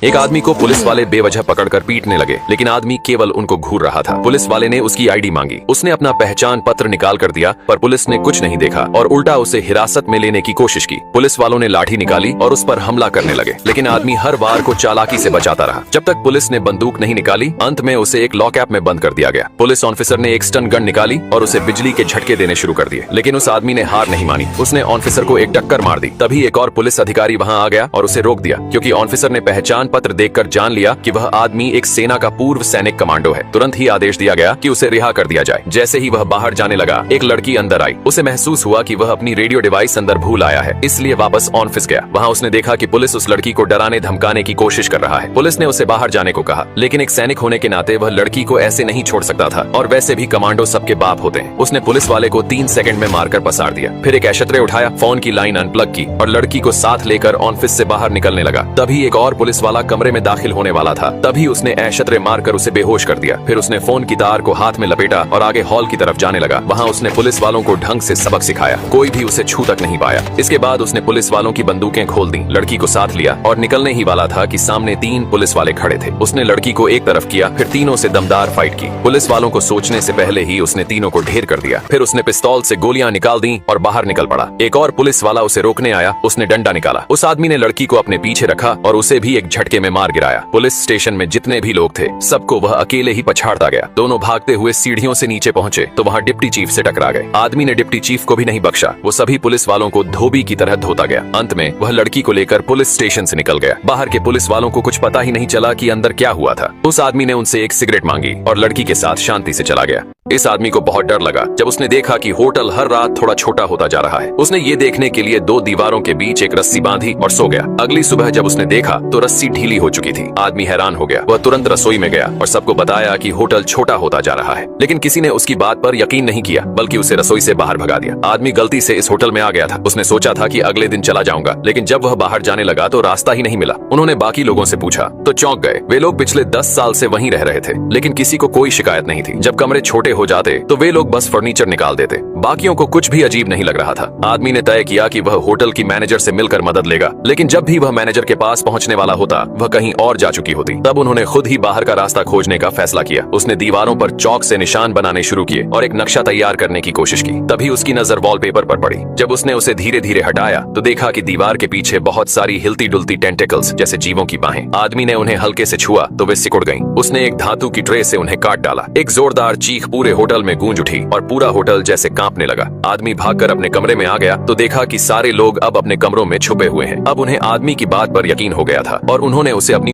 एक आदमी को पुलिस वाले बेवजह पकड़कर पीटने लगे, लेकिन आदमी केवल उनको घूर रहा था। पुलिस वाले ने उसकी आईडी मांगी। उसने अपना पहचान पत्र निकाल कर दिया, पर पुलिस ने कुछ नहीं देखा और उल्टा उसे हिरासत में लेने की कोशिश की। पुलिस वालों ने लाठी निकाली और उस पर हमला करने लगे, लेकिन आदमी हर वार को चालाकी से बचाता रहा। जब तक पुलिस ने बंदूक नहीं निकाली, अंत में उसे एक लॉकअप में बंद कर दिया गया। पुलिस ऑफिसर ने एक स्टन गन निकाली और उसे बिजली के झटके देने शुरू कर दिए, लेकिन उस आदमी ने हार नहीं मानी। उसने ऑफिसर को एक टक्कर मार दी। तभी एक और पुलिस अधिकारी वहां आ गया और उसे रोक दिया, क्योंकि ऑफिसर ने पहचान पत्र देखकर जान लिया कि वह आदमी एक सेना का पूर्व सैनिक कमांडो है। तुरंत ही आदेश दिया गया कि उसे रिहा कर दिया जाए। जैसे ही वह बाहर जाने लगा, एक लड़की अंदर आई। उसे महसूस हुआ कि वह अपनी रेडियो डिवाइस अंदर भूल आया है, इसलिए वापस ऑफिस गया। वहां उसने देखा कि पुलिस उस लड़की को डराने धमकाने की कोशिश कर रहा है। पुलिस ने उसे बाहर जाने को कहा, लेकिन एक सैनिक होने के नाते वह लड़की को ऐसे नहीं छोड़ सकता था, और वैसे भी कमांडो सबके बाप होते हैं। उसने पुलिस वाले को 3 सेकंड में मारकर पसार दिया। फिर एक एशत्रे उठाया, फोन की लाइन अनप्लग की और लड़की को साथ लेकर ऑफिस से बाहर निकलने लगा। तभी एक और पुलिस वाला कमरे में दाखिल होने वाला था। तभी उसने एशत्रे मारकर उसे बेहोश कर दिया। फिर उसने फोन की तार को हाथ में लपेटा और आगे हॉल की तरफ जाने लगा। वहां उसने पुलिस वालों को ढंग से सबक सिखाया। कोई भी उसे छू तक नहीं पाया। इसके बाद उसने पुलिस वालों की बंदूकें खोल दी, लड़की को साथ लिया और निकलने ही वाला था कि सामने 3 पुलिस वाले खड़े थे। उसने लड़की को एक तरफ किया, फिर तीनों से दमदार फाइट की। पुलिस वालों को सोचने से पहले ही उसने तीनों को ढेर कर दिया। फिर उसने पिस्तौल से गोलियां निकाल दी और बाहर निकल पड़ा। एक और पुलिस वाला उसे रोकने आया। उसने डंडा निकाला। उस आदमी ने लड़की को अपने पीछे रखा और उसे भी एक झटके में मार गिराया। पुलिस स्टेशन में जितने भी लोग थे, सबको वह अकेले ही पछाड़ता गया। दोनों भागते हुए सीढ़ियों से नीचे पहुंचे तो वहां डिप्टी चीफ से टकरा गए। आदमी ने डिप्टी चीफ को भी नहीं बख्शा। वो सभी पुलिस वालों को धोबी की तरह धोता गया। अंत में वह लड़की को लेकर पुलिस स्टेशन से निकल गया। बाहर के पुलिस वालों को कुछ पता ही नहीं चला कि अंदर क्या हुआ था। उस आदमी ने उनसे एक सिगरेट मांगी और लड़की के साथ शांति से चला गया। इस आदमी को बहुत डर लगा जब उसने देखा कि होटल हर रात थोड़ा छोटा होता जा रहा है। उसने ये देखने के लिए 2 दीवारों के बीच एक रस्सी बांधी और सो गया। अगली सुबह जब उसने देखा तो रस्सी ढीली हो चुकी थी। आदमी हैरान हो गया। वह तुरंत रसोई में गया और सबको बताया कि होटल छोटा होता जा रहा है, लेकिन किसी ने उसकी बात पर यकीन नहीं किया, बल्कि उसे रसोई से बाहर भगा दिया। आदमी गलती से इस होटल में आ गया था। उसने सोचा था कि अगले दिन चला जाऊंगा, लेकिन जब वह बाहर जाने लगा तो रास्ता ही नहीं मिला। उन्होंने बाकी लोगों से पूछा तो चौंक गए। वे लोग पिछले 10 साल से वहीं रह रहे थे, लेकिन किसी को कोई शिकायत नहीं थी। जब कमरे छोटे हो जाते तो वे लोग बस फर्नीचर निकाल देते। बाकियों को कुछ भी अजीब नहीं लग रहा था। आदमी ने तय किया कि वह होटल की मैनेजर से मिलकर मदद लेगा, लेकिन जब भी वह मैनेजर के पास पहुंचने वाला होता, वह कहीं और जा चुकी होती। तब उन्होंने खुद ही बाहर का रास्ता खोजने का फैसला किया। उसने दीवारों पर चौक से निशान बनाने शुरू किए और एक नक्शा तैयार करने की कोशिश की। तभी उसकी नजर वॉलपेपर पर पड़ी। जब उसने उसे धीरे धीरे हटाया तो देखा कि दीवार के पीछे बहुत सारी हिलती डुलती टेंटिकल्स जैसे जीवों की बाहें। आदमी ने उन्हें हल्के से छुआ तो वे सिकुड़ गईं। उसने एक धातु की ट्रे से उन्हें काट डाला। एक जोरदार चीख पूरे होटल में गूंज उठी और पूरा होटल जैसे कांपने लगा। आदमी भागकर अपने कमरे में आ गया तो देखा कि सारे लोग अब अपने कमरों में छुपे हुए हैं। अब उन्हें आदमी की बात पर यकीन हो गया था और उन्होंने उसे अपनी